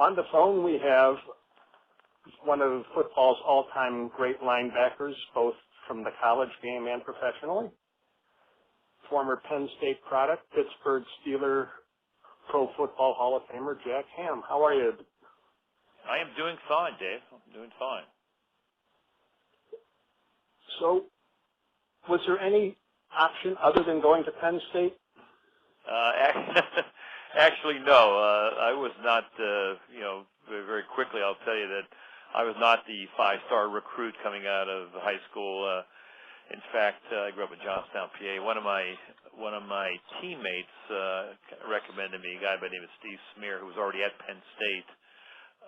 On the phone, we have one of football's all-time great linebackers, both from the college game and professionally. Former Penn State product, Pittsburgh Steeler, Pro Football Hall of Famer, Jack Ham. How are you? I am doing fine, Dave. I'm doing fine. So, was there any option other than going to Penn State? Actually, no. I was not, very quickly I'll tell you that I was not the five-star recruit coming out of high school. In fact, I grew up in Johnstown, PA. One of my teammates recommended me, a guy by the name of Steve Smear, who was already at Penn State,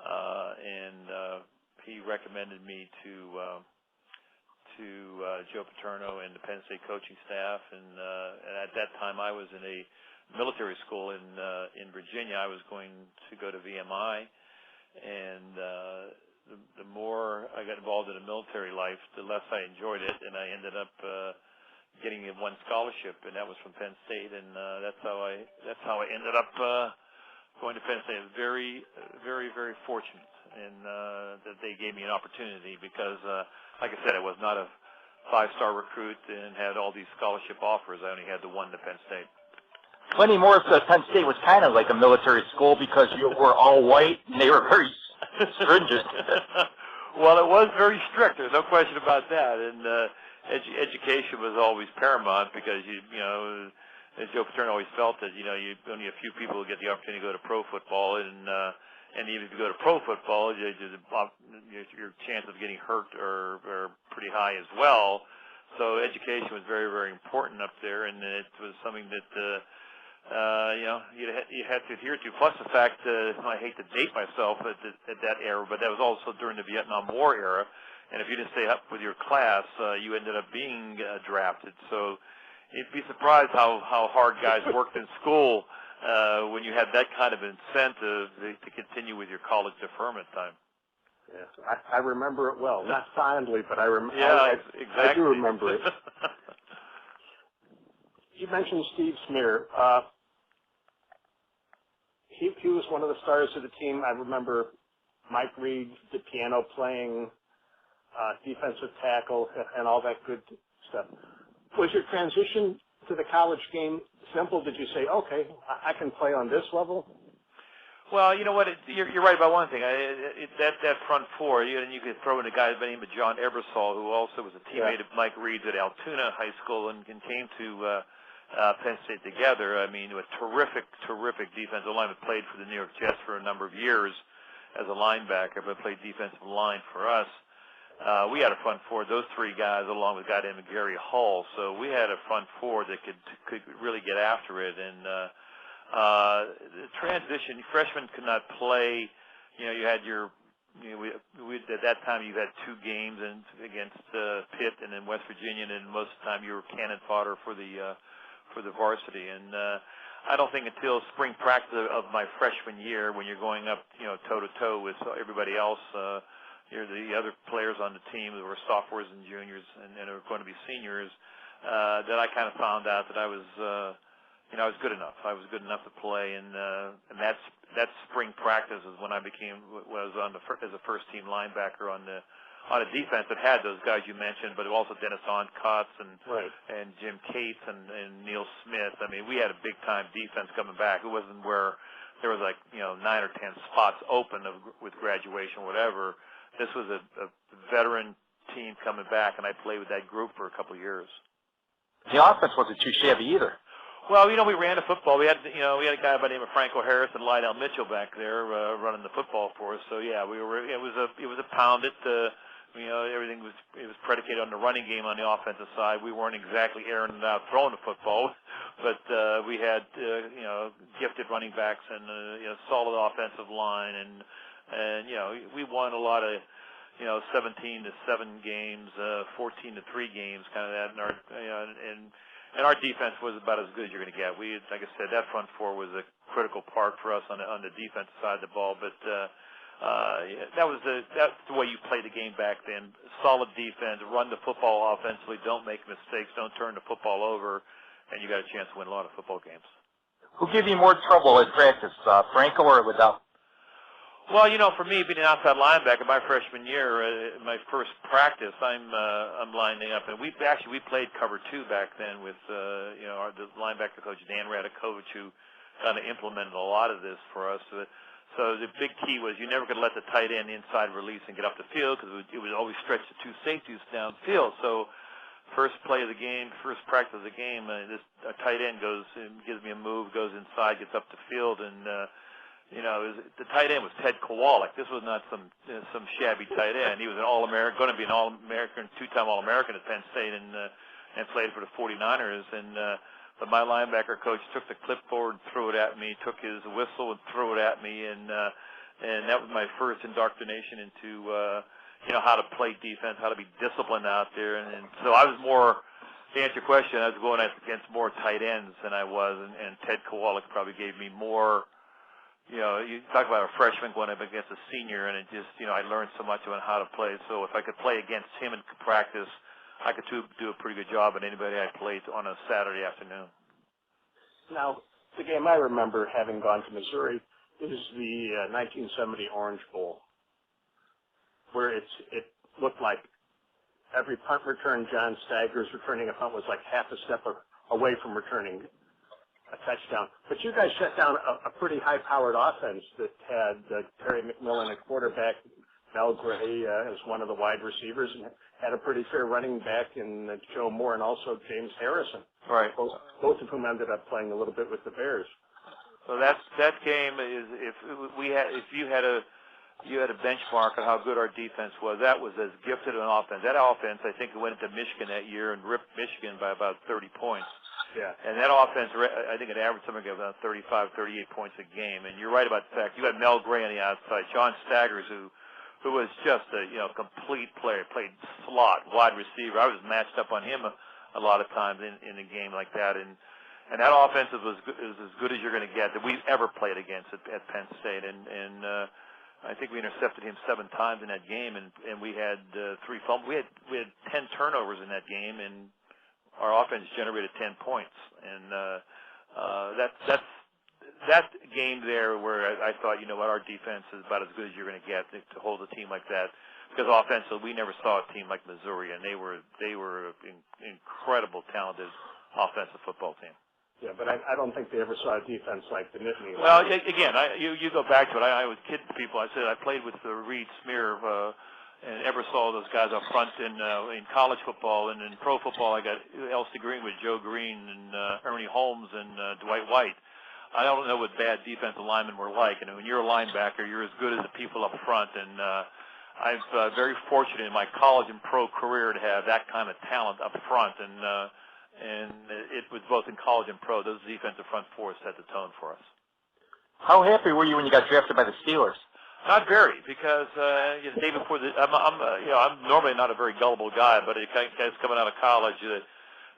and he recommended me to Joe Paterno and the Penn State coaching staff. And at that time, I was in a military school in Virginia. I was going to go to VMI, and the more I got involved in the military life, the less I enjoyed it, and I ended up getting one scholarship, and that was from Penn State, and that's how I ended up going to Penn State. I was very, very, very fortunate, and that they gave me an opportunity because, like I said, I was not a five-star recruit and had all these scholarship offers. I only had the one to Penn State. Lenny Morris at Penn State was kind of like a military school because you were all white and they were very stringent. Well, it was very strict. There's no question about that. And education was always paramount because as Joe Paterno always felt that only a few people would get the opportunity to go to pro football, and even if you go to pro football, your chance of getting hurt are pretty high as well. So education was very, very important up there, and it was something that you had to adhere to. Plus the fact, I hate to date myself at that era, but that was also during the Vietnam War era, and if you didn't stay up with your class, you ended up being drafted. So you'd be surprised how hard guys worked in school when you had that kind of incentive to continue with your college deferment time. Yes, I remember it well. Not fondly, but I remember. Yeah, exactly. I do remember it. You mentioned Steve Smear. He was one of the stars of the team. I remember Mike Reed, the piano playing, defensive tackle, and all that good stuff. Was your transition to the college game simple? Did you say, okay, I can play on this level? Well, you know what? You're right about one thing. That front four, you could throw in a guy by the name of John Ebersol, who also was a teammate of Mike Reed's at Altoona High School and came to Penn State together. I mean, a terrific defensive lineman. Played for the New York Jets for a number of years as a linebacker, but played defensive line for us. We had a front four, those three guys, along with a guy named Gary Hall. So we had a front four that could really get after it. And the transition, freshmen could not play. You had at that time you had 2 games against Pitt and in West Virginia, and most of the time you were cannon fodder for the varsity. And I don't think until spring practice of my freshman year, when you're going up, toe to toe with everybody else, the other players on the team that were sophomores and juniors and are going to be seniors, that I kind of found out that I was good enough. I was good enough to play, and that spring practice is when I was as a first team linebacker on a defense that had those guys you mentioned, but also Dennis Oncotts and Jim Cates and Neil Smith. I mean, we had a big time defense coming back. It wasn't where there was 9 or 10 spots open with graduation or whatever. This was a veteran team coming back, and I played with that group for a couple of years. The offense wasn't too shabby either. Well, we ran the football. We had a guy by the name of Franco Harris and Lydell Mitchell back there running the football for us. So yeah, it was a pound it. Everything was predicated on the running game on the offensive side. We weren't exactly airing it out throwing the football, but we had gifted running backs and solid offensive line, and we won a lot of 17-7 games, 14-3 games, kind of that, and our defense was about as good as you're going to get. Like I said, that front four was a critical part for us on the defensive side of the ball, but that's the way you play the game back then. Solid defense, run the football offensively, don't make mistakes, don't turn the football over, and you got a chance to win a lot of football games. Who gave you more trouble at practice, Franco or Liddell? Well, you know, for me, being an outside linebacker, my freshman year, my first practice, I'm lining up, and we played cover 2 back then with you know, the linebacker coach Dan Radakovich, who kind of implemented a lot of this for us. So the big key was you never could let the tight end inside release and get up the field because it would always stretch the 2 safeties downfield. So first play of the game, first practice of the game, a tight end goes and gives me a move, goes inside, gets up the field, and you know, the tight end was Ted Kowalik. This was not some shabby tight end. He was an All-American, going to be an All-American, 2-time All-American at Penn State, and played for the 49ers. But my linebacker coach took the clipboard and threw it at me, took his whistle and threw it at me, and that was my first indoctrination into you know, how to play defense, how to be disciplined out there. And so I was more, to answer your question, I was going against more tight ends than I was, and Ted Kowalik probably gave me more. You know, you talk about a freshman going up against a senior, and it just, you know, I learned so much about how to play. So if I could play against him in practice, I could do a pretty good job at anybody I played on a Saturday afternoon. Now, the game I remember having gone to Missouri is the 1970 Orange Bowl, where it looked like every punt return, John Staggers returning a punt was like half a step away from returning a touchdown. But you guys shut down a pretty high-powered offense that had Terry McMillan at quarterback, Mel Gray as one of the wide receivers, and had a pretty fair running back in Joe Moore and also James Harrison. Right. Both of whom ended up playing a little bit with the Bears. So that game is, if you had a benchmark on how good our defense was, that was as gifted an offense. That offense, I think, went into Michigan that year and ripped Michigan by about 30 points. Yeah. And that offense, I think it averaged something like about 35, 38 points a game. And you're right about the fact you had Mel Gray on the outside, John Staggers, who was just a, you know, complete player, played slot, wide receiver. I was matched up on him a lot of times in a game like that. And that offense was as good as you're going to get that we've ever played against at Penn State. And I think we intercepted him 7 times in that game, and we had 3 fumbles. We had 10 turnovers in that game, and our offense generated 10 points. And that game there where I thought, you know what, our defense is about as good as you're going to get to hold a team like that. Because offensively, we never saw a team like Missouri, and they were an incredible, talented offensive football team. Yeah, but I don't think they ever saw a defense like the Nittany. Well, again, you go back to it. I was kidding people. I said I played with Reed Smear and Ebersol, those guys up front in college football, and in pro football, I got Elsie Greenwood, Joe Green, and Ernie Holmes, and Dwight White. I don't know what bad defensive linemen were like. And when you're a linebacker, you're as good as the people up front. And I'm very fortunate in my college and pro career to have that kind of talent up front. And it was both in college and pro. Those defensive front fours set the tone for us. How happy were you when you got drafted by the Steelers? Not very, because the day before I'm normally not a very gullible guy, but it guys coming out of college,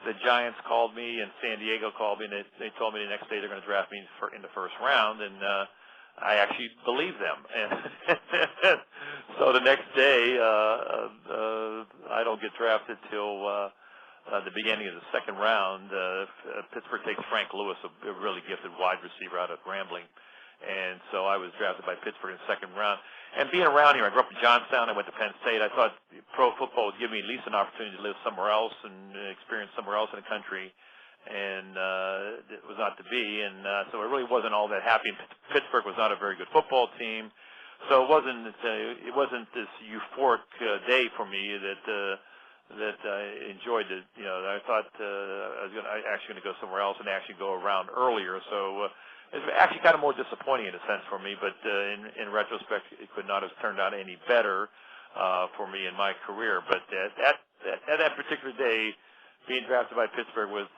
the Giants called me and San Diego called me, and they told me the next day they're going to draft me in the first round, and I actually believed them. And so the next day, I don't get drafted till the beginning of the second round. Pittsburgh takes Frank Lewis, a really gifted wide receiver out of Grambling. And so I was drafted by Pittsburgh in the second round. And being around here, I grew up in Johnstown. I went to Penn State. I thought pro football would give me at least an opportunity to live somewhere else and experience somewhere else in the country. And it was not to be. And so I really wasn't all that happy. Pittsburgh was not a very good football team. So it wasn't this euphoric day for me that I enjoyed. I thought I was actually going to go somewhere else and actually go around earlier. So it's actually kind of more disappointing in a sense for me, but in retrospect, it could not have turned out any better for me in my career. But at that particular day, being drafted by Pittsburgh was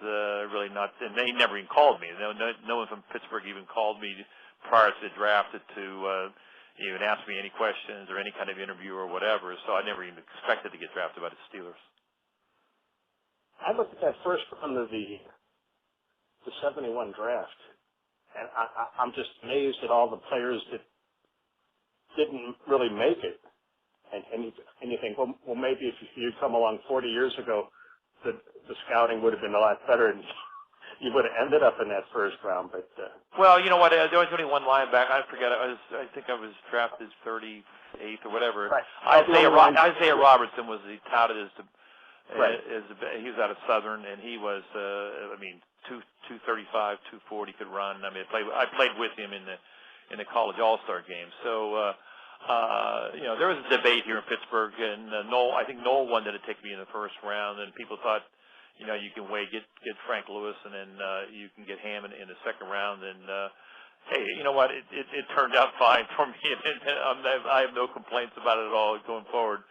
really not, and they never even called me. No one from Pittsburgh even called me prior to the draft to even ask me any questions or any kind of interview or whatever, so I never even expected to get drafted by the Steelers. I looked at that first round of the 71 draft, and I'm just amazed at all the players that didn't really make it. And you think, well, maybe if you'd come along 40 years ago, the scouting would have been a lot better, and you would have ended up in that first round. But well, you know what? There was only one linebacker. I forget. I think I was drafted 38th or whatever. right. Isaiah Robertson was touted as the. Right. He was out of Southern, and he was, 235, 240 could run. I mean, I played with him in the college All-Star game. So, there was a debate here in Pittsburgh, and I think Noel wanted to take me in the first round, and people thought, you can get Frank Lewis, and then you can get Hammond in the second round, and hey, you know what? It turned out fine for me, and I have no complaints about it at all going forward.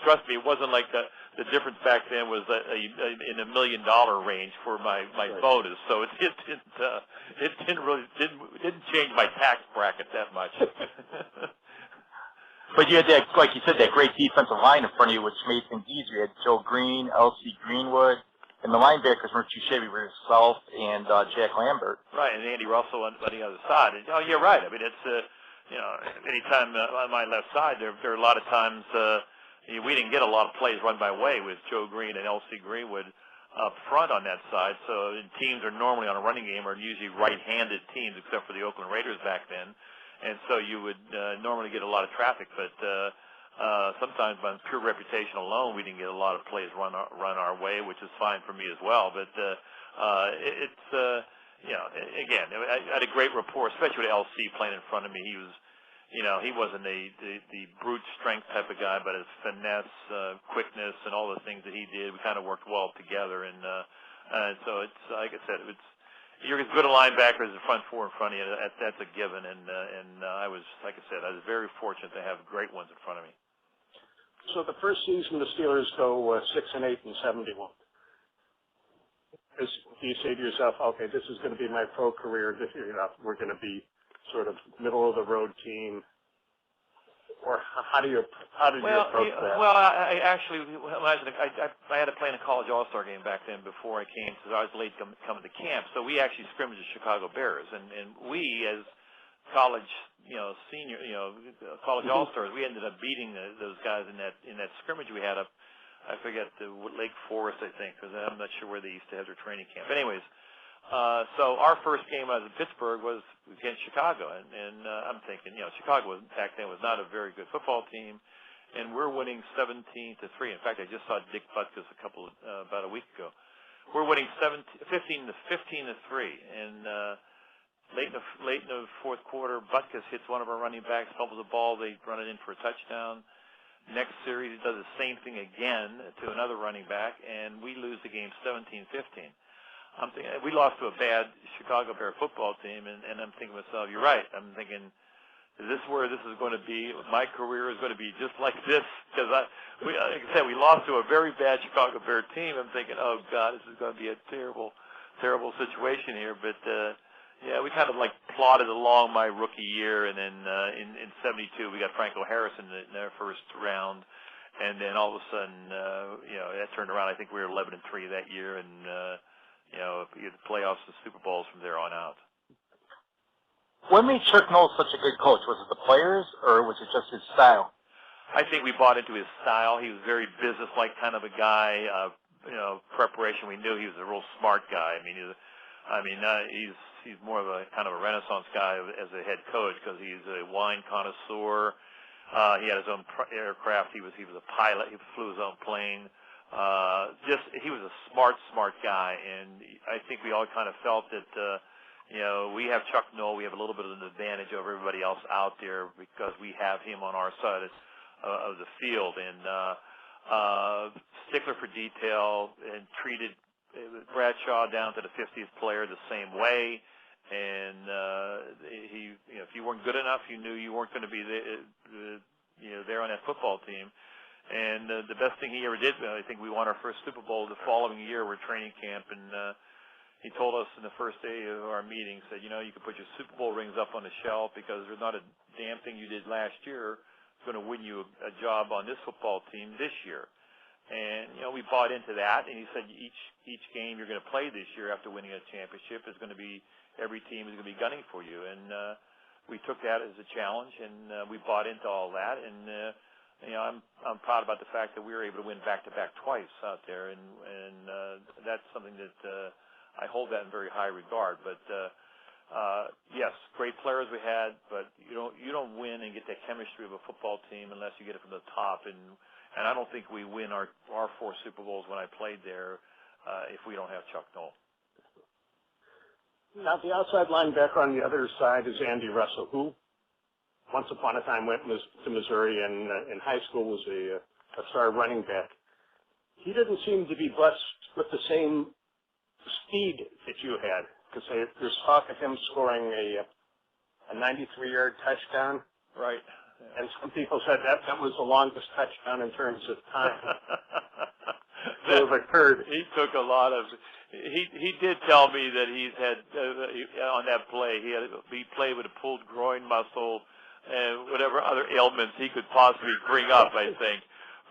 Trust me, it wasn't like the difference back then was in $1 million range for my right. bonus, so it didn't change my tax bracket that much. But you had that, like you said, that great defensive line in front of you, which made things easier. You had Joe Green, L.C. Greenwood, and the linebackers weren't too shabby. Were yourself and Jack Lambert. Right, and Andy Russell on the other side. And, you're right. I mean, it's anytime on my left side, there are a lot of times. We didn't get a lot of plays run my way with Joe Green and L.C. Greenwood up front on that side. So teams are normally on a running game are usually right-handed teams, except for the Oakland Raiders back then. And so you would normally get a lot of traffic. But sometimes on pure reputation alone, we didn't get a lot of plays run our way, which is fine for me as well. But again, I had a great rapport, especially with L.C. playing in front of me. He was. He wasn't the brute strength type of guy, but his finesse, quickness, and all the things that he did, we kind of worked well together. And so it's like I said, you're as good a linebacker as the front four in front of you. That's a given. And I was, like I said, I was very fortunate to have great ones in front of me. So the first season, the Steelers go 6-8 and 71. Do you say to yourself, okay, this is going to be my pro career? We're going to be sort of middle of the road team, or how did you approach that? Well, I actually I had to play in a college All-Star game back then before I came, so I was late coming to camp. So we actually scrimmaged the Chicago Bears, and we as college college All-Stars, we ended up beating those guys in that scrimmage we had up. I forget Lake Forest, I think, because I'm not sure where they used to have their training camp. Anyways. So our first game when I was in Pittsburgh was against Chicago, and I'm thinking, Chicago back then was not a very good football team, and we're winning 17-3. In fact, I just saw Dick Butkus about a week ago. We're winning 15-3, and late in the fourth quarter, Butkus hits one of our running backs, fumbles the ball, they run it in for a touchdown. Next series, he does the same thing again to another running back, and we lose the game 17-15. I'm thinking we lost to a bad Chicago Bear football team, and I'm thinking to myself, you're right. I'm thinking, is this where this is going to be? My career is going to be just like this? Because like I said, we lost to a very bad Chicago Bear team. I'm thinking, oh God, this is going to be a terrible, terrible situation here. But we kind of like plodded along my rookie year, and then in '72 we got Franco Harrison in their first round, and then all of a sudden, that turned around. I think we were 11-3 that year, and the playoffs and Super Bowls from there on out. What made Chuck Noll such a good coach? Was it the players, or was it just his style? I think we bought into his style. He was very business-like kind of a guy. Preparation. We knew he was a real smart guy. He's more of a kind of a Renaissance guy as a head coach because he's a wine connoisseur. He had his own aircraft. He was a pilot. He flew his own plane. He was a smart guy, and I think we all kind of felt that, we have Chuck Noll, we have a little bit of an advantage over everybody else out there because we have him on our side of the field, and stickler for detail, and treated Bradshaw down to the 50th player the same way, and if you weren't good enough, you knew you weren't going to be there on that football team. And the best thing he ever did, I think we won our first Super Bowl the following year. We're training camp, and he told us in the first day of our meeting, said, you can put your Super Bowl rings up on the shelf because there's not a damn thing you did last year that's going to win you a job on this football team this year. And, we bought into that, and he said each game you're going to play this year after winning a championship is going to be, every team is going to be gunning for you. And we took that as a challenge, and we bought into all that, and I'm proud about the fact that we were able to win back-to-back twice out there, and that's something that I hold that in very high regard. But yes, great players we had, but you don't win and get that chemistry of a football team unless you get it from the top. And I don't think we win our 4 Super Bowls when I played there if we don't have Chuck Noll. Now, the outside linebacker on the other side is Andy Russell, who once upon a time went to Missouri and in high school was a star running back. He didn't seem to be blessed with the same speed that you had, because there's talk of him scoring a 93-yard touchdown. Right. And some people said that was the longest touchdown in terms of time that have occurred. He took a lot of. He did tell me that he's had on that play he played with a pulled groin muscle and whatever other ailments he could possibly bring up, I think.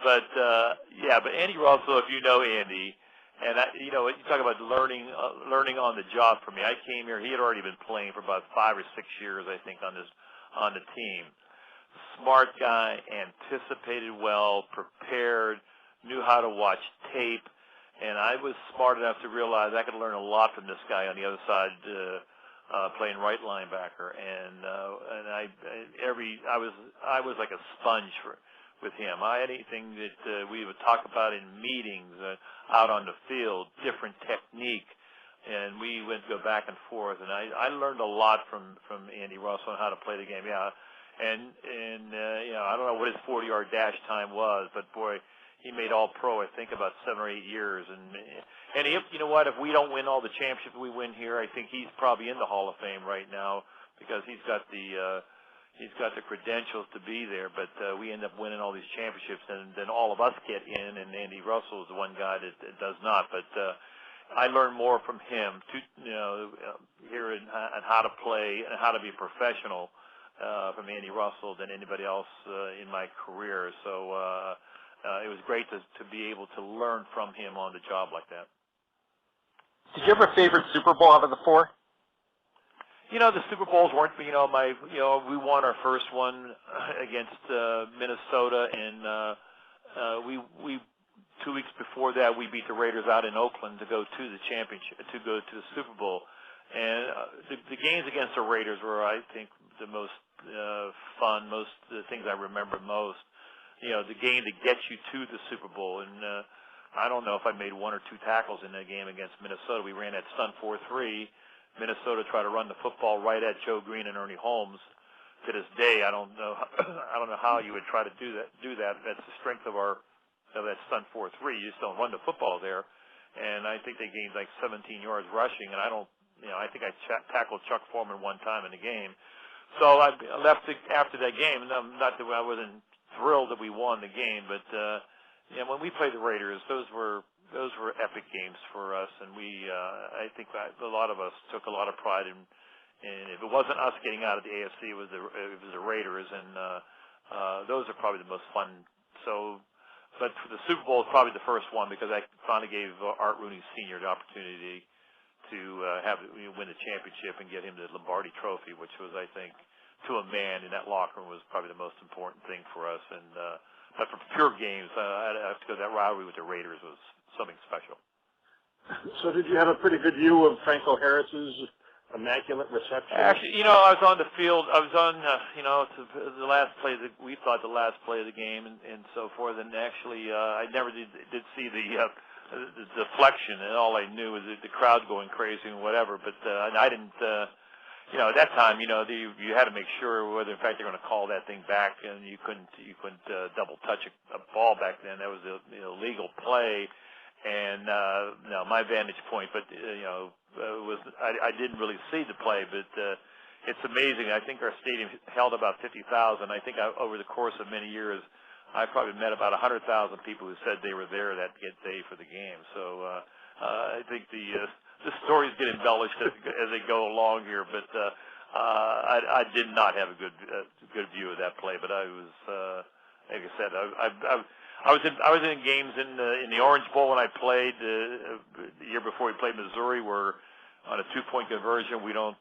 But but Andy Russell, if you know Andy, and you talk about learning on the job for me. I came here; he had already been playing for about 5 or 6 years, I think, on the team. Smart guy, anticipated well, prepared, knew how to watch tape. And I was smart enough to realize I could learn a lot from this guy on the other side, playing right linebacker. And I was like a sponge with him. Anything that we would talk about in meetings, out on the field, different technique, and we would go back and forth. And I learned a lot from Andy Russell on how to play the game. Yeah, and I don't know what his 40-yard dash time was, but boy, he made All-Pro, I think, about 7 or 8 years. And if, you know what, if we don't win all the championships we win here, I think he's probably in the Hall of Fame right now because he's got the credentials to be there. But we end up winning all these championships, and then all of us get in, and Andy Russell is the one guy that does not. But I learned more from him, here on how to play and how to be professional from Andy Russell than anybody else in my career. So it was great to be able to learn from him on the job like that. Did you have a favorite Super Bowl out of the 4? The Super Bowls weren't, we won our first one against Minnesota, and we 2 weeks before that we beat the Raiders out in Oakland to go to the championship, to go to the Super Bowl. And the games against the Raiders were, I think, the most fun, the things I remember most. The game that gets you to the Super Bowl. And I don't know if I made 1 or 2 tackles in that game against Minnesota. We ran that stunt 4-3. Minnesota tried to run the football right at Joe Green and Ernie Holmes. To this day, I don't know how you would try to do that. That's the strength of that stunt 4-3. You just don't run the football there. And I think they gained like 17 yards rushing. And I think I tackled Chuck Foreman 1 time in the game. So I left after that game. Not that I wasn't thrilled that we won the game, but when we played the Raiders, those were epic games for us, and I think a lot of us took a lot of pride in if it wasn't us getting out of the AFC, it was the Raiders, and those are probably the most fun. So, but for the Super Bowl is probably the first one because I finally gave Art Rooney Sr. the opportunity to win the championship and get him the Lombardi Trophy, which was, I think, to a man in that locker room was probably the most important thing for us. And but for pure games, I have to go. That rivalry with the Raiders was something special. So did you have a pretty good view of Franco Harris's immaculate reception? Actually, I was on the field. I was on, the last play. We thought the last play of the game and so forth. And actually, I never did see the deflection, and all I knew was the crowd going crazy and whatever. But I didn't. At that time, you had to make sure whether, in fact, they're going to call that thing back, and you couldn't double touch a ball back then. That was a illegal play, and my vantage point. But I didn't really see the play, but it's amazing. I think our stadium held about 50,000. I think over the course of many years, I probably met about 100,000 people who said they were there that day for the game. So I think the stories get embellished as they go along here, but I did not have a good view of that play. But I was, like I said, I was in games in the Orange Bowl when I played the year before we played Missouri, where on a 2-point conversion we don't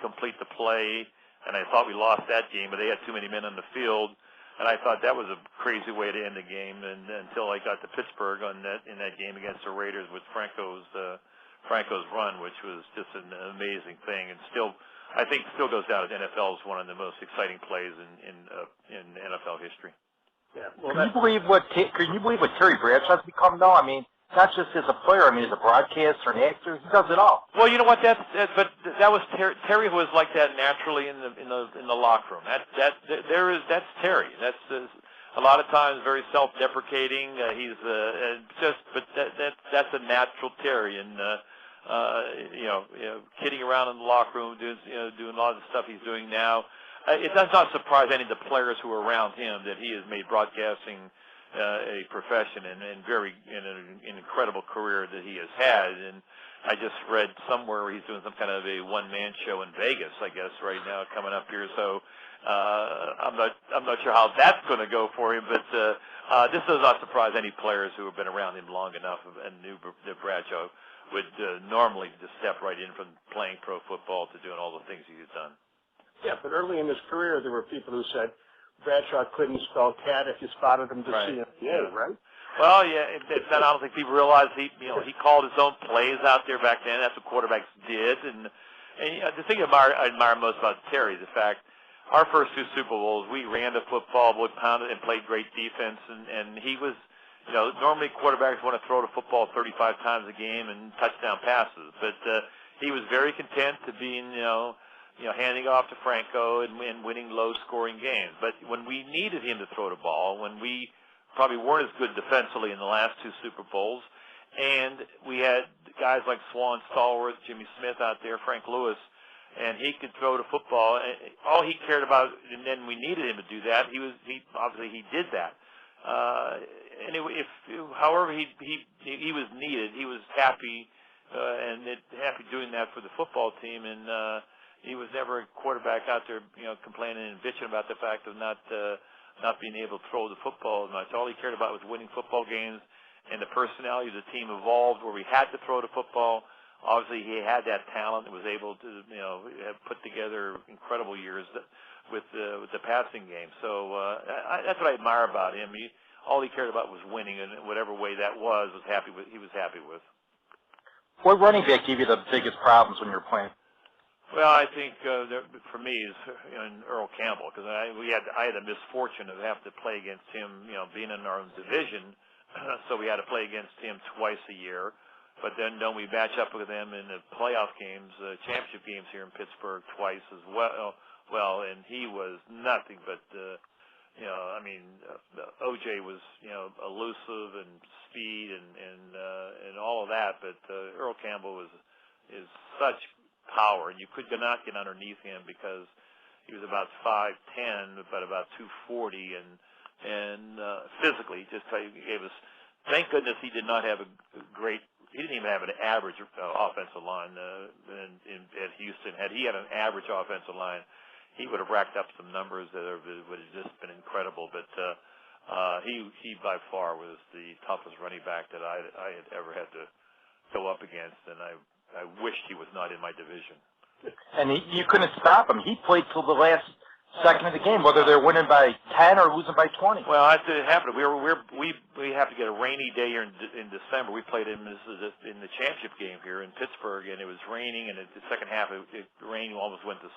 complete the play, and I thought we lost that game, but they had too many men on the field. And I thought that was a crazy way to end the game, and until I got to Pittsburgh in that game against the Raiders with Franco's run, which was just an amazing thing, and I think still goes down as NFL as one of the most exciting plays in NFL history. Yeah. Well, can you believe what Terry Bradshaw's become though? I mean, not just as a player. I mean, as a broadcaster, an actor, he does it all. Well, you know what? But that was Terry was like that naturally in the locker room. That's Terry. That's a lot of times very self-deprecating. But that's a natural Terry, and kidding around in the locker room, doing a lot of the stuff he's doing now. It does not surprise any of the players who are around him that he has made broadcasting a profession and an incredible career that he has had. And I just read somewhere he's doing some kind of a one-man show in Vegas, I guess, right now coming up here. So I'm not sure how that's going to go for him, but this does not surprise any players who have been around him long enough and knew that Bradshaw would normally just step right in from playing pro football to doing all the things he's done. Yeah, but early in his career, there were people who said Bradshaw couldn't spell cat if you spotted him to CMPA, right? Well, yeah, I don't think people realize he called his own plays out there back then. That's what quarterbacks did, and the thing I admire most about Terry is the fact our first two Super Bowls we ran the football, we pounded and played great defense, and he was. Normally quarterbacks want to throw the football 35 times a game and touchdown passes, but he was very content to being, handing off to Franco and winning low-scoring games. But when we needed him to throw the ball, when we probably weren't as good defensively in the last two Super Bowls, and we had guys like Swan Stallworth, Jimmy Smith out there, Frank Lewis, and he could throw the football. All he cared about, and then we needed him to do that. He did that. And however he was needed, he was happy happy doing that for the football team, and he was never a quarterback out there, complaining and bitching about the fact of not being able to throw the football as much. All he cared about was winning football games, and the personality of the team evolved where we had to throw the football. Obviously, he had that talent and was able to, have put together incredible years with the passing game. So that's what I admire about him. All he cared about was winning, and whatever way that was he was happy with. What running back gave you the biggest problems when you were playing? Well, I think for me is Earl Campbell, because I had the misfortune of having to play against him, being in our own division, so we had to play against him twice a year. But then don't we match up with them in the playoff games, championship games here in Pittsburgh twice as well. Well, and he was nothing but, OJ was, elusive and speed and all of that. But Earl Campbell is such power, and you could not get underneath him because he was about 5'10", but about 240, and physically, just gave us. Thank goodness he did not have he didn't even have an average offensive line at Houston. Had he had an average offensive line, he would have racked up some numbers that would have just been incredible. But he by far was the toughest running back that I had ever had to go up against, and I wished he was not in my division. And you couldn't stop him. He played till the last second of the game, whether they're winning by 10 or losing by 20. Well, that's what happened. We have to get a rainy day here in December. We played in the championship game here in Pittsburgh, and it was raining. And the second half, it rained almost went to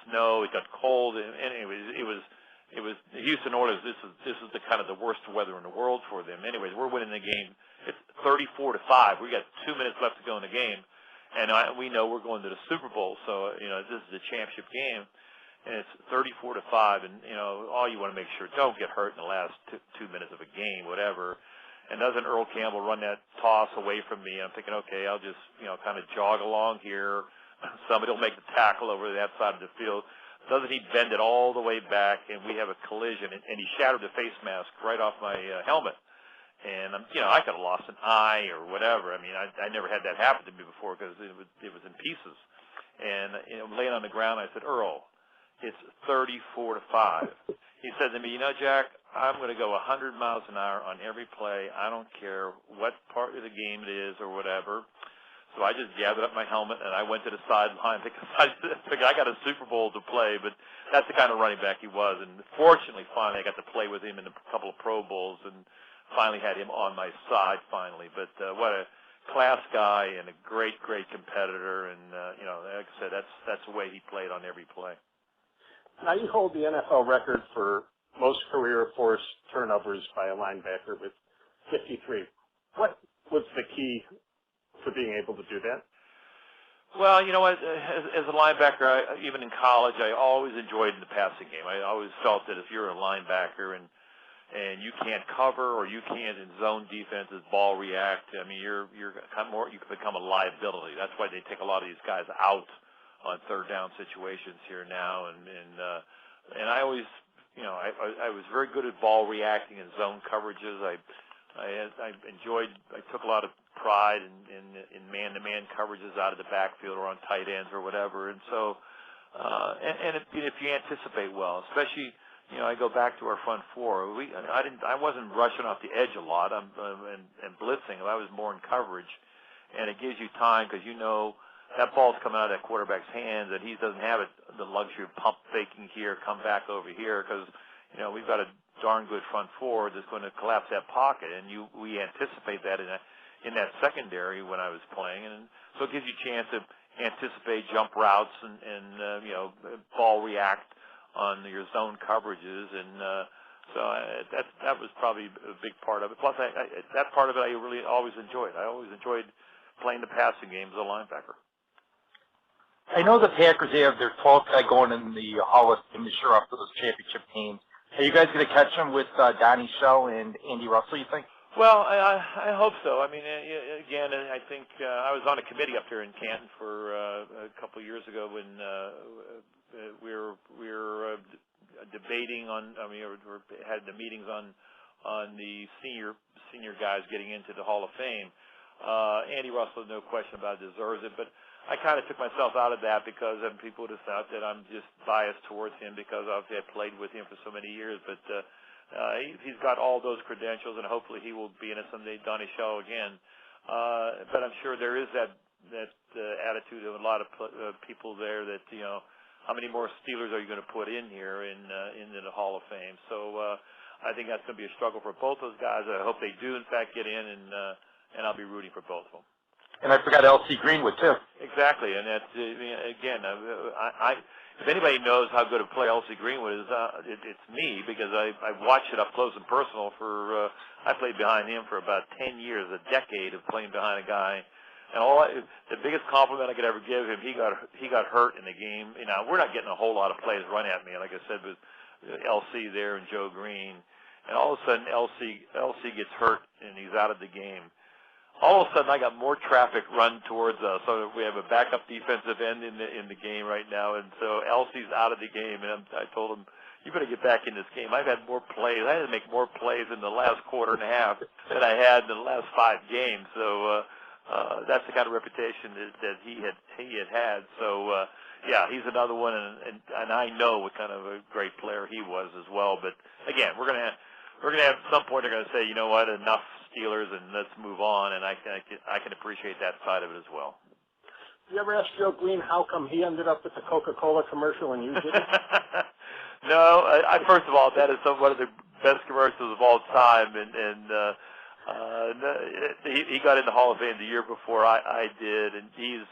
snow. It got cold, and anyways, it was the Houston Oilers. This is the kind of the worst weather in the world for them. Anyways, we're winning the game. It's 34-5. We got 2 minutes left to go in the game, and we know we're going to the Super Bowl. So this is the championship game. And it's 34-5, and all you want to make sure don't get hurt in the last 2 minutes of a game, whatever. And doesn't Earl Campbell run that toss away from me? I'm thinking, okay, I'll just kind of jog along here. Somebody will make the tackle over that side of the field. Doesn't he bend it all the way back, and we have a collision, and he shattered the face mask right off my helmet. And I could have lost an eye or whatever. I mean, I never had that happen to me before because it was in pieces. And laying on the ground, I said, Earl, it's 34-5. He said to me, Jack, I'm going to go 100 miles an hour on every play. I don't care what part of the game it is or whatever. So I just gathered up my helmet and I went to the sideline because I figured I got a Super Bowl to play, but that's the kind of running back he was. And fortunately, finally, I got to play with him in a couple of Pro Bowls and finally had him on my side finally. But what a class guy and a great, great competitor. And, like I said, that's the way he played on every play. Now you hold the NFL record for most career forced turnovers by a linebacker with 53. What was the key for being able to do that? Well, you know what, as a linebacker, even in college, I always enjoyed the passing game. I always felt that if you're a linebacker and you can't cover or you can't in zone defenses ball react, I mean, you can become a liability. That's why they take a lot of these guys out on third down situations here now. And I always, I was very good at ball reacting in zone coverages. I took a lot of pride in man-to-man coverages out of the backfield or on tight ends or whatever. And so, if you anticipate well, especially, I go back to our front four. I wasn't rushing off the edge a lot and blitzing. I was more in coverage, and it gives you time because that ball's coming out of that quarterback's hands, and he doesn't have the luxury of pump faking here, come back over here because we've got a darn good front four that's going to collapse that pocket, and we anticipate that in that secondary when I was playing, and so it gives you a chance to anticipate jump routes and ball react on your zone coverages, and so that was probably a big part of it. Plus, that part of it I really always enjoyed. I always enjoyed playing the passing game as a linebacker. I know the Packers have their 12th guy going in the Hall of Fame this year after those championship teams. Are you guys going to catch him with Donnie Shell and Andy Russell, you think? Well, I hope so. I mean, again, I think I was on a committee up here in Canton for a couple of years ago when we were debating on. I mean, we had the meetings on the senior guys getting into the Hall of Fame. Andy Russell, no question about it, deserves it, but I kind of took myself out of that because people would have thought that I'm just biased towards him because obviously I played with him for so many years. But he's got all those credentials, and hopefully he will be in it someday, Donnie Shaw again. But I'm sure there is that attitude of a lot of people there that, how many more Steelers are you going to put in here into the Hall of Fame? So I think that's going to be a struggle for both those guys. I hope they do, in fact, get in, and I'll be rooting for both of them. And I forgot L.C. Greenwood, too. Exactly, and that's, again, if anybody knows how good a player L.C. Greenwood is, it's me, because I watched it up close and personal I played behind him for about 10 years, a decade of playing behind a guy. And the biggest compliment I could ever give him, he got hurt in the game. We're not getting a whole lot of plays run at me, like I said, with L.C. there and Joe Green. And all of a sudden, L.C. gets hurt, and he's out of the game. All of a sudden, I got more traffic run towards us. So we have a backup defensive end in the game right now, and so Elsie's out of the game. And I told him, "You better get back in this game." I've had more plays. I had to make more plays in the last quarter and a half than I had in the last 5 games. So that's the kind of reputation that he had. So yeah, he's another one, and I know what kind of a great player he was as well. But again, we're gonna have at some point they're gonna say, you know what, enough Steelers, and let's move on, and I can appreciate that side of it as well. You ever ask Joe Green how come he ended up with the Coca-Cola commercial and you didn't? No, first of all, that is one of the best commercials of all time, and he got in the Hall of Fame the year before I did, and he's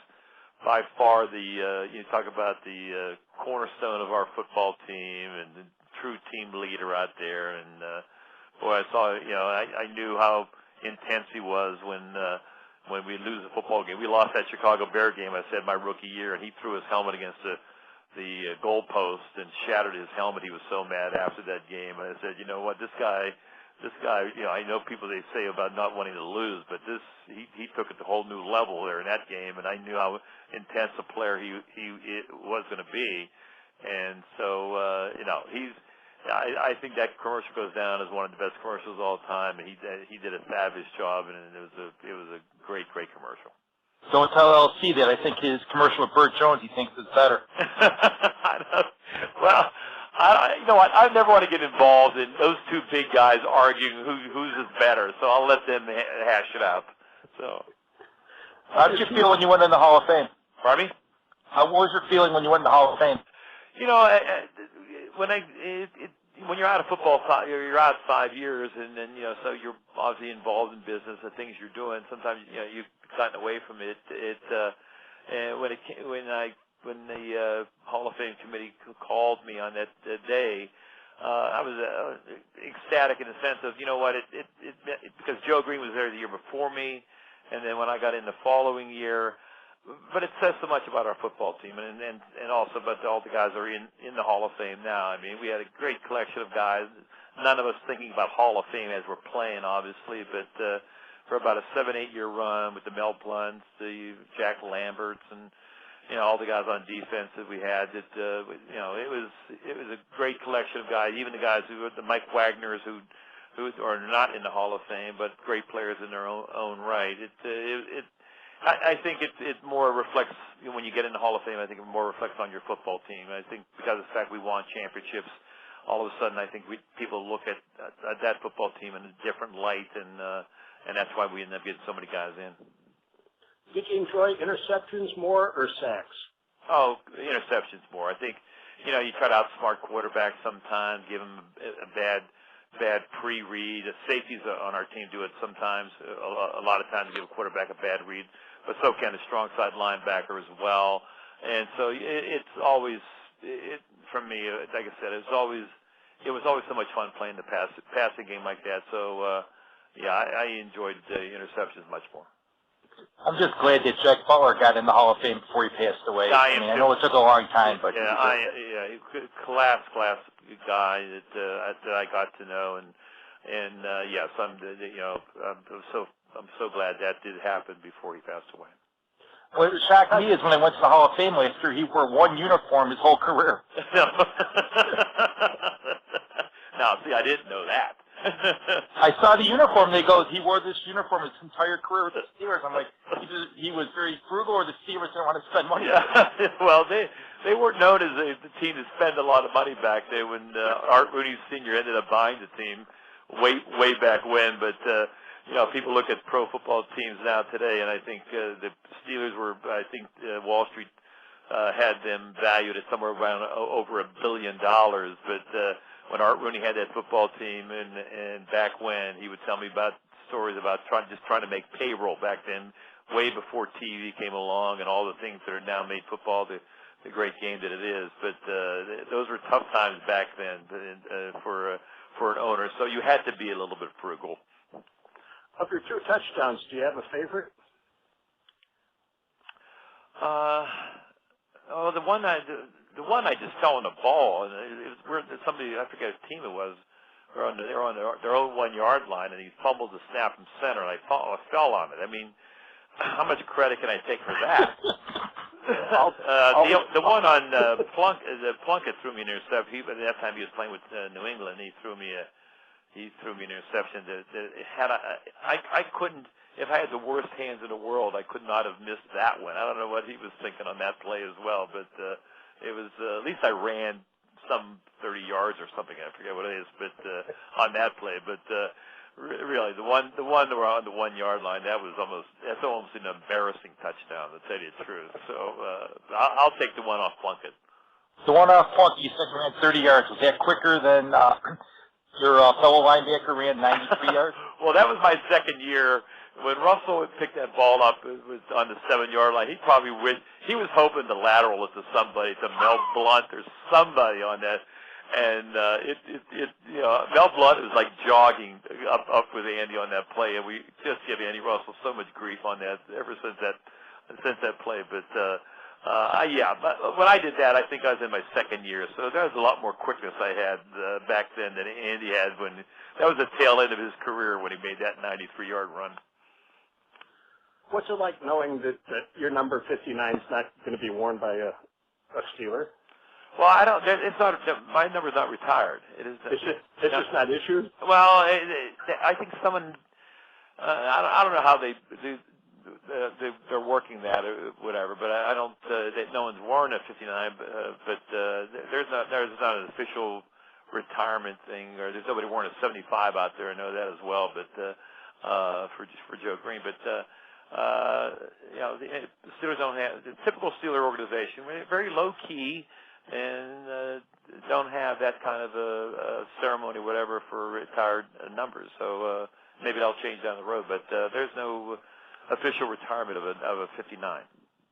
by far you talk about the cornerstone of our football team and the true team leader out there, and boy, I saw, I knew how intense he was when we lose a football game. We lost that Chicago Bear game, I said, my rookie year, and he threw his helmet against the goal post and shattered his helmet. He was so mad after that game. And I said, you know what, this guy, I know people, they say about not wanting to lose, but he took it to a whole new level there in that game, and I knew how intense a player he was going to be. And so, I think that commercial goes down as one of the best commercials of all time, and he did a fabulous job, and it was a great commercial. Don't tell LC that. I think his commercial with Burt Jones, he thinks is better. Well, you know what? I never want to get involved in those two big guys arguing whose is better, so I'll let them hash it out. So. How did you feel when you went in the Hall of Fame? Pardon me? What was your feeling when you went in the Hall of Fame? You know, when you're out of football, you're out 5 years, and then so you're obviously involved in business, the things you're doing. Sometimes you've gotten away from it. And when the Hall of Fame committee called me on that day, I was ecstatic in the sense of because Joe Green was there the year before me, and then when I got in the following year. But it says so much about our football team, and also about all the guys that are in the Hall of Fame now. I mean, we had a great collection of guys. None of us thinking about Hall of Fame as we're playing, obviously, but for about a 7-8 year run with the Mel Blunts, the Jack Lamberts, and all the guys on defense that we had. It was a great collection of guys. Even the guys the Mike Wagners who are not in the Hall of Fame, but great players in their own right. I think it more reflects, when you get in the Hall of Fame, I think it more reflects on your football team. I think because of the fact we won championships, all of a sudden I think people look at that football team in a different light, and that's why we end up getting so many guys in. Did you enjoy interceptions more or sacks? Oh, interceptions more. I think, you try to outsmart quarterbacks sometimes, give them a bad pre-read. The safeties on our team do it sometimes. A lot of times give a quarterback a bad read, but so can a strong side linebacker as well. And so it's always, for me, like I said, it was always so much fun playing the passing game like that. So I enjoyed the interceptions much more. I'm just glad that Jack Butler got in the Hall of Fame before he passed away. I know it took a long time, but class guy that I got to know, and yes, I'm so glad that did happen before he passed away. What shocked me is when I went to the Hall of Fame last year, he wore one uniform his whole career. Now, see, I didn't know that. I saw the uniform. They go, he wore this uniform his entire career with the Steelers. I'm like, he was very frugal, or the Steelers didn't want to spend money. Yeah. Well, they weren't known as the team to spend a lot of money back there when Art Rooney Sr. ended up buying the team way back when. But people look at pro football teams now today, and I think the Steelers were. I think Wall Street had them valued at somewhere around over $1 billion, but. When Art Rooney had that football team, and back when, he would tell me about stories about trying to make payroll back then, way before TV came along and all the things that are now made football the great game that it is. But those were tough times back then for an owner. So you had to be a little bit frugal. Of your 2 touchdowns, do you have a favorite? The one I just fell on the ball, and somebody, I forget what team it was. They were on their own 1 yard line, and he fumbled the snap from center, and I fell on it. I mean, how much credit can I take for that? The one on Plunkett threw me an interception. At that time he was playing with New England. He threw me an interception. I couldn't. If I had the worst hands in the world, I could not have missed that one. I don't know what he was thinking on that play as well, but. It was at least I ran some 30 yards or something. I forget what it is, but on that play. But really, the one that were on the 1 yard line, that's almost an embarrassing touchdown, to tell you the truth. So I'll take the one off Plunkett. The one off Plunkett, you said you ran 30 yards. Was that quicker than your fellow linebacker ran 93 yards? Well, that was my second year. When Russell would pick that ball up, it was on the 7 yard line. He was hoping to lateral it to somebody, to Mel Blunt or somebody on that. And Mel Blunt was like jogging up with Andy on that play, and we just give Andy Russell so much grief on that ever since that play. But when I did that, I think I was in my second year, so there was a lot more quickness I had back then than Andy had when that was the tail end of his career when he made that 93 yard run. What's it like knowing that your number 59 is not going to be worn by a Steeler? Well, I don't. It's not. My number's not retired. It's just not issued. Well, I think someone. I don't know how they're working that or whatever, but I don't. No one's worn a 59. But there's not an official retirement thing, or there's nobody wearing a 75 out there. I know that as well. But for Joe Green, but. The Steelers don't have the typical Steeler organization, very low key, and don't have that kind of a ceremony, whatever, for retired numbers. So maybe that'll change down the road, but there's no official retirement of a 59.